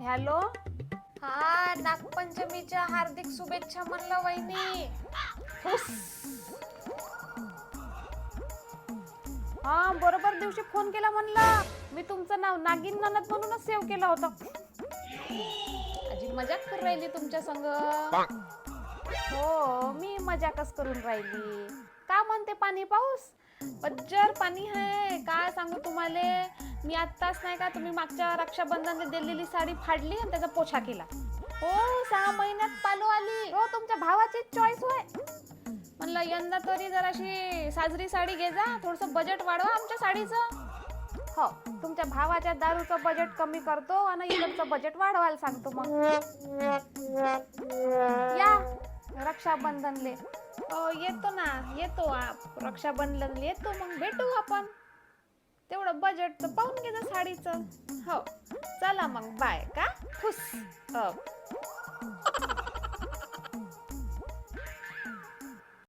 Hello. हा, नागपंचमीच्या हार्दिक शुभेच्छा म्हणलं वहिनी. हा, बरोबर दिवशी फोन केला म्हणलं. मी तुमचं नाव नागिन ननद म्हणूनच सेव्ह केलं होतं. अजी मजाक करून राहिली तुमच्या संग. हो, मी मजाकच करून राहिली. का म्हणते पाणी पाऊस? बज्जर पाणी आहे, काय सांगू तुम्हाला. मी आत्ताच नाही का, तुम्ही मागच्या रक्षाबंधनला दिलेली साडी फाडली आणि त्याचा पोछा केला. हो, 6 महिन्यात पालो आली. हो, तुमच्या भावाची चॉईस होय. म्हणलं यंदा तरी जराशी साजरी साडी घे जा, थोडंसं बजेट वाढवा आमच्या साडीचं. हो, तुमच्या भावाच्या दारूचं बजेट कमी करतो आणि इकडचं बजेट वाढवायला सांगतो. मग या रक्षाबंधनले. येतो ना, येतो. रक्षाबंधनला येतो, मग भेटू आपण. तेवढं बजेटचं पाहून घे जा साडीचं. हो, चला मग, बाय. का खुश.